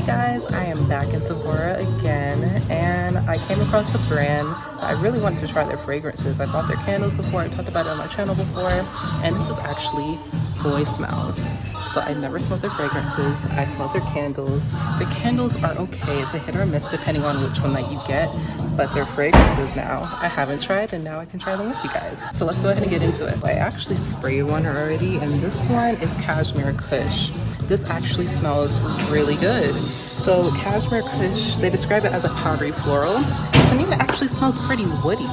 Guys, I am back in Sephora again, and I came across a brand. I really wanted to try their fragrances. I bought their candles before, I talked about it on my channel before, and this is actually Boy Smells. So I never smelled their fragrances, I smelled their candles. The candles are okay, it's a hit or a miss depending on which one that you get, but their fragrances now, I haven't tried, and now I can try them with you guys. So let's go ahead and get into it. I actually sprayed one already, and this one is Cashmere Kush. This actually smells really good. So Cashmere Kush, they describe it as a powdery floral. To me, it actually smells pretty woody.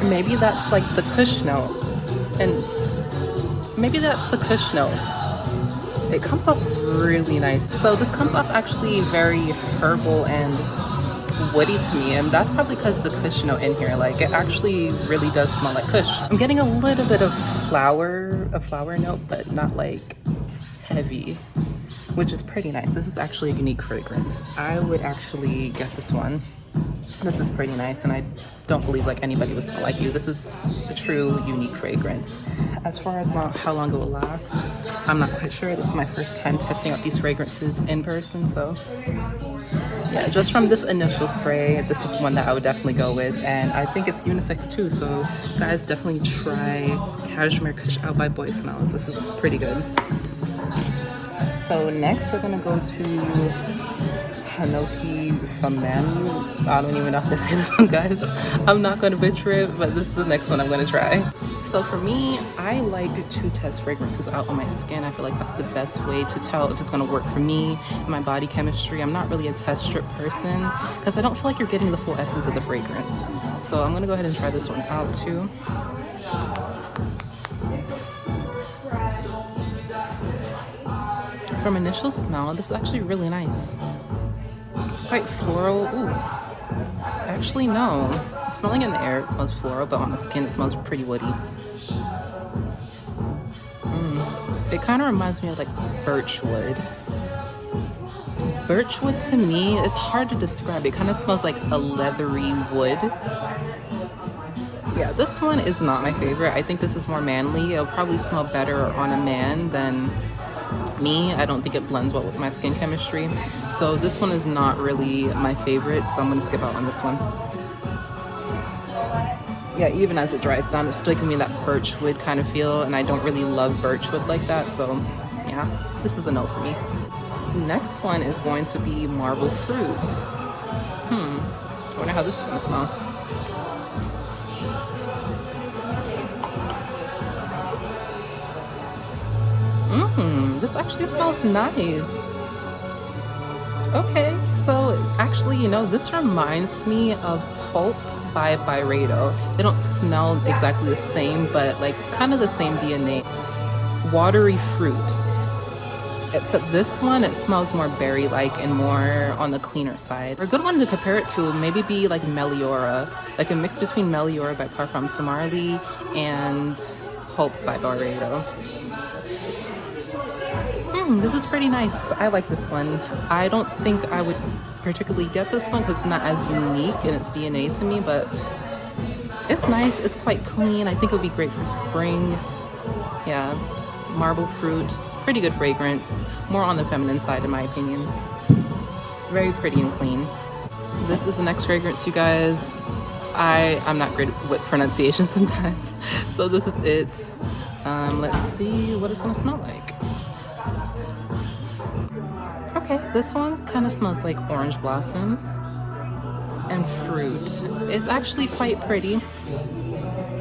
Maybe that's like the Kush note, and maybe that's the Kush note. It comes off really nice. So this comes off actually very herbal and woody to me, and that's probably because the Kush note in here, like, it actually really does smell like Kush. I'm getting a little bit of a flower note, but not like heavy, which is pretty nice. This is actually a unique fragrance. I would actually get this one. This is pretty nice, and I don't believe like anybody would smell like you. This is a true unique fragrance. As far as how long it will last, I'm not quite sure. This is my first time testing out these fragrances in person, so yeah, just from this initial spray, this is one that I would definitely go with, and I think it's unisex too, so guys, definitely try Cashmere Kush out by Boy Smells. This is pretty good. So next we're gonna go to Hanoki Famanu. I don't even know how to say this one, guys. I'm not gonna butcher it, but this is the next one I'm gonna try. So for me, I like to test fragrances out on my skin. I feel like that's the best way to tell if it's gonna work for me, my body chemistry. I'm not really a test strip person because I don't feel like you're getting the full essence of the fragrance. So I'm gonna go ahead and try this one out too. From initial smell, this is actually really nice. It's quite floral. Ooh, actually no. Smelling in the air, it smells floral, but on the skin, it smells pretty woody. It kind of reminds me of like birchwood. Birchwood to me, it's hard to describe. It kind of smells like a leathery wood. Yeah, this one is not my favorite. I think this is more manly. It'll probably smell better on a man than me. I don't think it blends well with my skin chemistry. So this one is not really my favorite, so I'm gonna skip out on this one. Yeah, even as it dries down, it's still giving me that birchwood kind of feel, and I don't really love birchwood like that, so yeah, this is a no for me. Next one is going to be Marble Fruit. I wonder how this is gonna smell. This actually smells nice. Okay, so actually, you know, this reminds me of Pulp by Byredo. They don't smell exactly the same, but like kind of the same DNA. Watery fruit. Except this one, it smells more berry-like and more on the cleaner side. A good one to compare it to maybe be like Meliora, like a mix between Meliora by Parfums de Marly and Pulp by Byredo. This is pretty nice. I like this one. I don't think I would particularly get this one because it's not as unique in its DNA to me, but it's nice. It's quite clean. I think it would be great for spring. Yeah, Marble Fruit, pretty good fragrance. More on the feminine side in my opinion. Very pretty and clean. This is the next fragrance, you guys. I'm not great with pronunciation sometimes, so this is it. Let's see what it's gonna smell like. Okay, this one kind of smells like orange blossoms and fruit. It's actually quite pretty.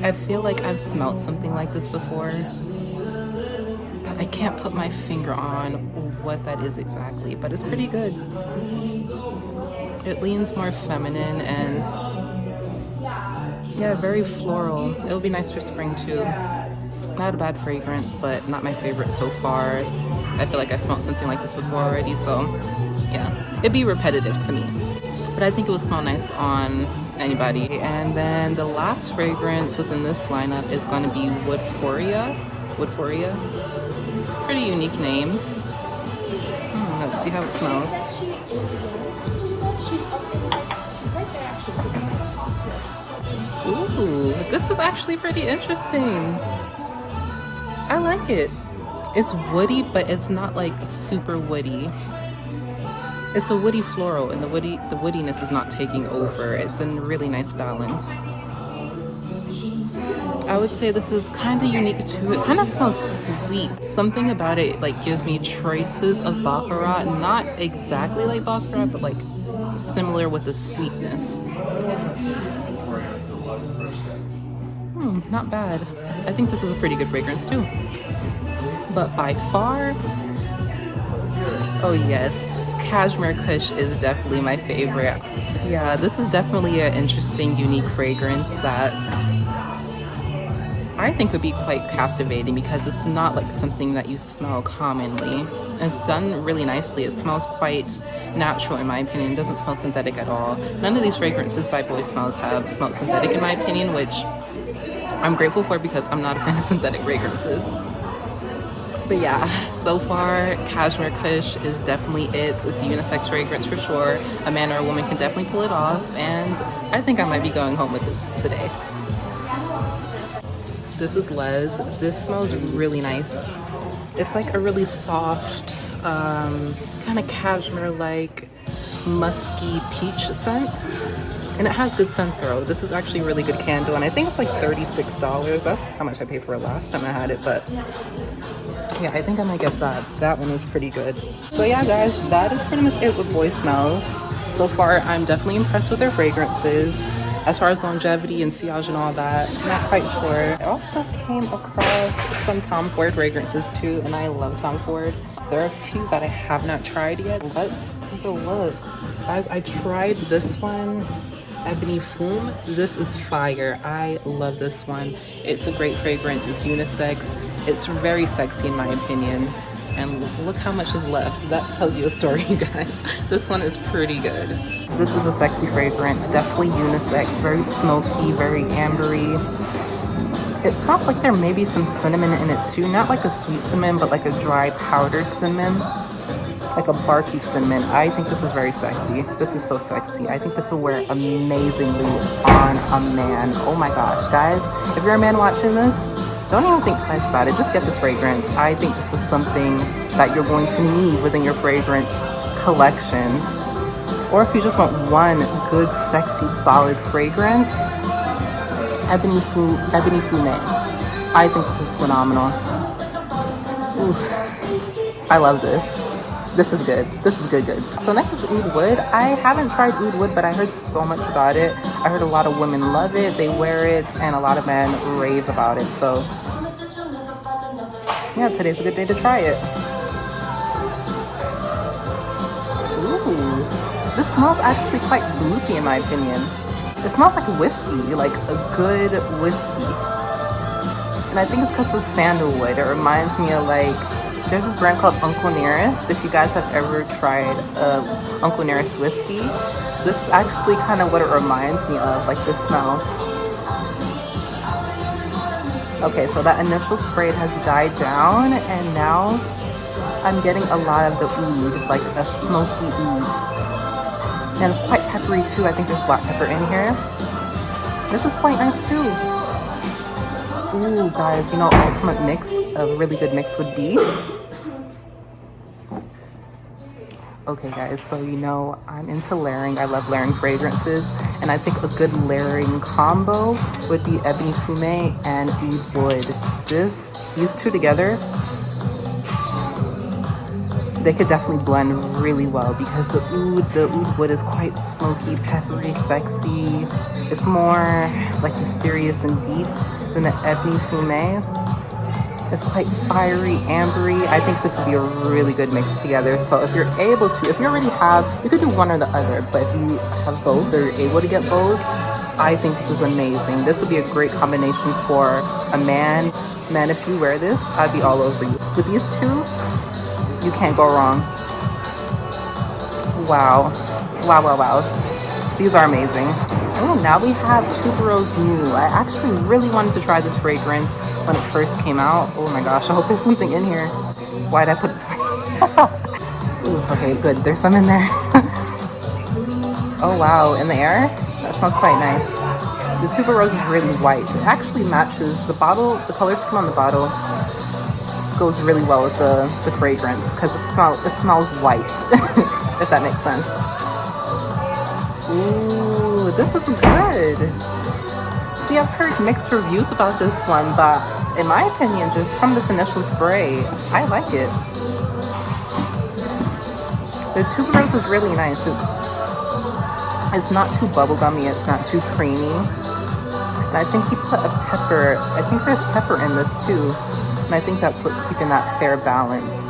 I feel like I've smelled something like this before, but I can't put my finger on what that is exactly, but it's pretty good. It leans more feminine and yeah, very floral. It'll be nice for spring too. Not a bad fragrance, but not my favorite so far. I feel like I smelled something like this before already, so yeah, it'd be repetitive to me. But I think it will smell nice on anybody. And then the last fragrance within this lineup is going to be Woodphoria. Woodphoria. Pretty unique name. Let's see how it smells. Ooh, this is actually pretty interesting. I like it. It's woody, but it's not like super woody. It's a woody floral, and the woodiness is not taking over. It's in really nice balance. I would say this is kind of unique too. It kind of smells sweet. Something about it like gives me traces of Baccarat. Not exactly like Baccarat, but like similar with the sweetness. Not bad. I think this is a pretty good fragrance too. But by far, oh yes, Cashmere Kush is definitely my favorite. Yeah, this is definitely an interesting, unique fragrance that I think would be quite captivating because it's not like something that you smell commonly. And it's done really nicely. It smells quite natural in my opinion. It doesn't smell synthetic at all. None of these fragrances by Boy Smells have smelled synthetic in my opinion, which I'm grateful for because I'm not a fan of synthetic fragrances. But yeah, so far Cashmere Kush is definitely it. It's a unisex fragrance for sure. A man or a woman can definitely pull it off, and I think I might be going home with it today. This is Les. This smells really nice. It's like a really soft, kind of cashmere-like musky peach scent. And it has good scent throw. This is actually a really good candle, and I think it's like $36. That's how much I paid for it last time I had it, but yeah, I think I might get that. That one was pretty good. So yeah, guys, that is pretty much it with Boy Smells. So far, I'm definitely impressed with their fragrances. As far as longevity and sillage and all that, I'm not quite sure. I also came across some Tom Ford fragrances too, and I love Tom Ford. There are a few that I have not tried yet. Let's take a look. Guys, I tried this one, Ebony Fume. This is fire. I love this one. It's a great fragrance. It's unisex. It's very sexy in my opinion. And look how much is left. That tells you a story, you guys. This one is pretty good. This is a sexy fragrance, definitely unisex, very smoky, very ambery. It smells like there may be some cinnamon in it too. Not like a sweet cinnamon, but like a dry powdered cinnamon. Like a barky cinnamon. I think this is very sexy. This is so sexy. I think this will wear amazingly on a man. Oh my gosh, guys. If you're a man watching this, don't even think twice about it. Just get this fragrance. I think this is something that you're going to need within your fragrance collection. Or if you just want one good, sexy, solid fragrance, Ebony Fume. I think this is phenomenal. Ooh, I love this. This is good. This is good. So next is Oud Wood. I haven't tried Oud Wood, but I heard so much about it. I heard a lot of women love it, they wear it, and a lot of men rave about it. So yeah, today's a good day to try it. Ooh, this smells actually quite boozy in my opinion. It smells like whiskey, like a good whiskey. And I think it's because of sandalwood. It reminds me of like, there's this brand called Uncle Nearest. If you guys have ever tried Uncle Nearest whiskey, this is actually kind of what it reminds me of, like this smell. Okay, so that initial spray has died down, and now I'm getting a lot of the oud, like a smoky oud. And it's quite peppery too. I think there's black pepper in here. This is quite nice too. Ooh, guys, you know, ultimate mix, a really good mix would be. Okay, guys, so you know, I'm into layering. I love layering fragrances, and I think a good layering combo would be Ebony Fume and Oud Wood. These two together, they could definitely blend really well because the Oud Wood is quite smoky, peppery, sexy. It's more like mysterious and deep than the Ebony Fume. It's quite fiery, ambery. I think this would be a really good mix together. So if you're able to, if you already have, you could do one or the other, but if you have both or you're able to get both, I think this is amazing. This would be a great combination for a man. Man, if you wear this, I'd be all over you. With these two, you can't go wrong. Wow. These are amazing. Oh, now we have Tuberose New. I actually really wanted to try this fragrance when it first came out. Oh my gosh, I hope there's something in here. Why'd I put it? Ooh, okay, good. There's some in there. Oh wow, in the air? That smells quite nice. The Tuberose is really white. It actually matches the bottle. The color scheme on the bottle goes really well with the fragrance because it smells white. if that makes sense. Ooh, this is good. See, I've heard mixed reviews about this one, but in my opinion, just from this initial spray, I like it. The tuberose is really nice. It's not too bubblegummy, it's not too creamy. And I think he put a pepper, I think there's pepper in this too. And I think that's what's keeping that fair balance.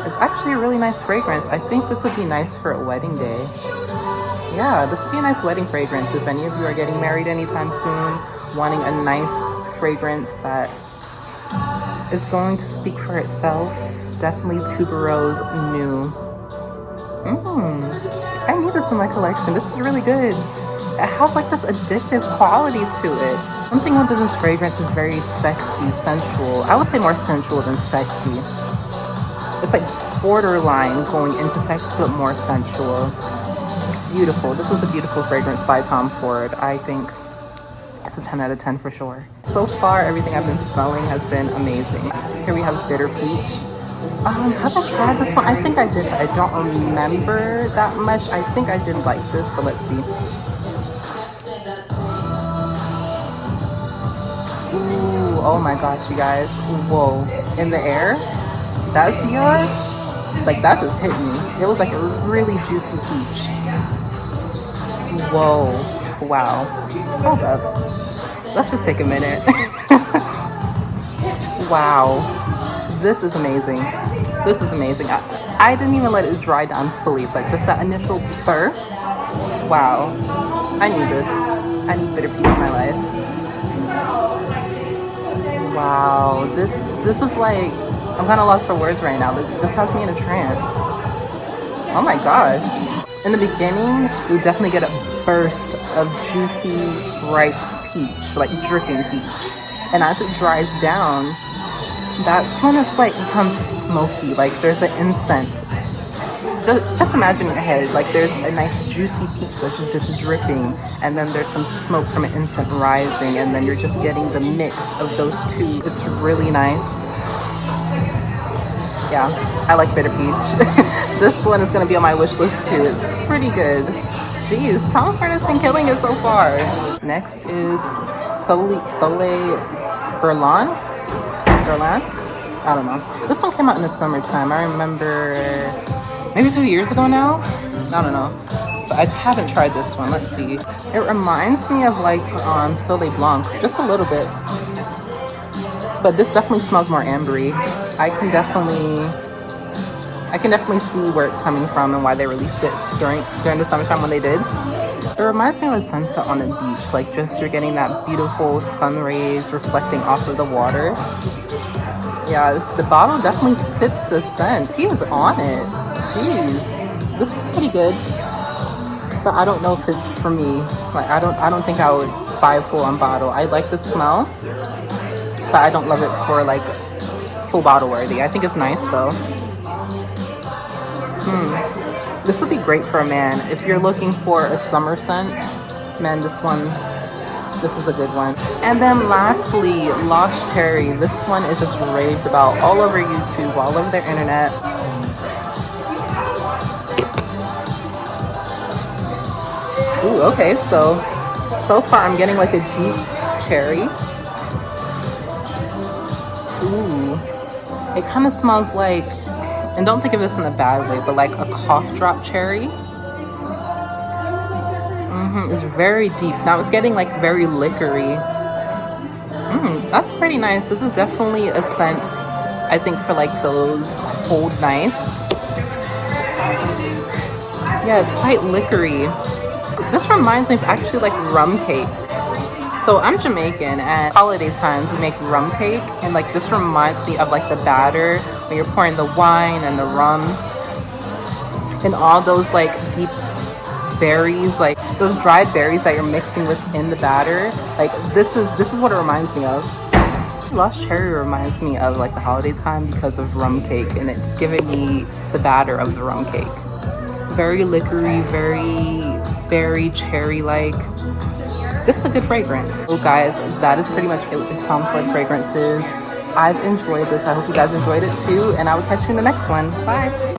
It's actually a really nice fragrance. I think this would be nice for a wedding day. Yeah, this would be a nice wedding fragrance. If any of you are getting married anytime soon, wanting a nice fragrance that is going to speak for itself, definitely Tuberose New. I need this in my collection. This is really good. It has like this addictive quality to it. Something within this fragrance is very sexy, sensual. I would say more sensual than sexy. It's like borderline going into sex, but more sensual. Beautiful. This is a beautiful fragrance by Tom Ford. I think it's a 10 out of 10 for sure. So far, everything I've been smelling has been amazing. Here we have Bitter Peach. Have I tried this one? I think I did. I don't remember that much. I think I did like this, but let's see. Ooh, oh my gosh, you guys. Whoa. In the air? That's yours? Like, that just hit me. It was like a really juicy peach. Whoa. Wow. Hold up. Let's just take a minute. Wow. This is amazing. This is amazing. I didn't even let it dry down fully, but just that initial burst. Wow. I need this. I need Bitter Peach in my life. Wow. This is like, I'm kind of lost for words right now. This has me in a trance. Oh my god. In the beginning, you definitely get a burst of juicy, ripe peach, like dripping peach. And as it dries down, that's when it's like becomes smoky. Like there's an incense. Just imagine in your head, like there's a nice juicy peach that's just dripping, and then there's some smoke from an incense rising, and then you're just getting the mix of those two. It's really nice. Yeah, I like Bitter Peach. This one is gonna be on my wish list too. It's pretty good. Jeez, Tom Ford has been killing it so far. Next is Soleil Berlant. I don't know. This one came out in the summertime. I remember maybe 2 years ago now. I don't know. But I haven't tried this one. Let's see. It reminds me of like Soleil Blanc, just a little bit. But this definitely smells more ambery. I can definitely see where it's coming from and why they released it during the summertime when they did. It reminds me of a sunset on a beach, like just you're getting that beautiful sun rays reflecting off of the water. Yeah, the bottle definitely fits the scent. He is on it. Jeez, this is pretty good, but I don't know if it's for me. Like I don't think I would buy a full-on bottle. I like the smell, but I don't love it for like full bottle worthy. I think it's nice though. This would be great for a man. If you're looking for a summer scent, man, this is a good one. And then lastly, Lost Cherry. This one is just raved about all over YouTube, all over the internet. Ooh, okay, so far I'm getting like a deep cherry. Ooh, it kind of smells like, and don't think of this in a bad way, but like a cough drop cherry. It's very deep. Now it's getting like very liquory. That's pretty nice. This is definitely a scent, I think, for like those cold nights. Yeah, it's quite liquory. This reminds me of actually like rum cake. So I'm Jamaican, and holiday times we make rum cake, and like this reminds me of like the batter when you're pouring the wine and the rum and all those like deep berries, like those dried berries that you're mixing within the batter. Like this is what it reminds me of. Lost Cherry reminds me of like the holiday time because of rum cake, and it's giving me the batter of the rum cake. Very liquory, very berry, cherry-like. This is a good fragrance. So guys, that is pretty much it with Tom Ford fragrances. I've enjoyed this. I hope you guys enjoyed it too, and I will catch you in the next one. Bye.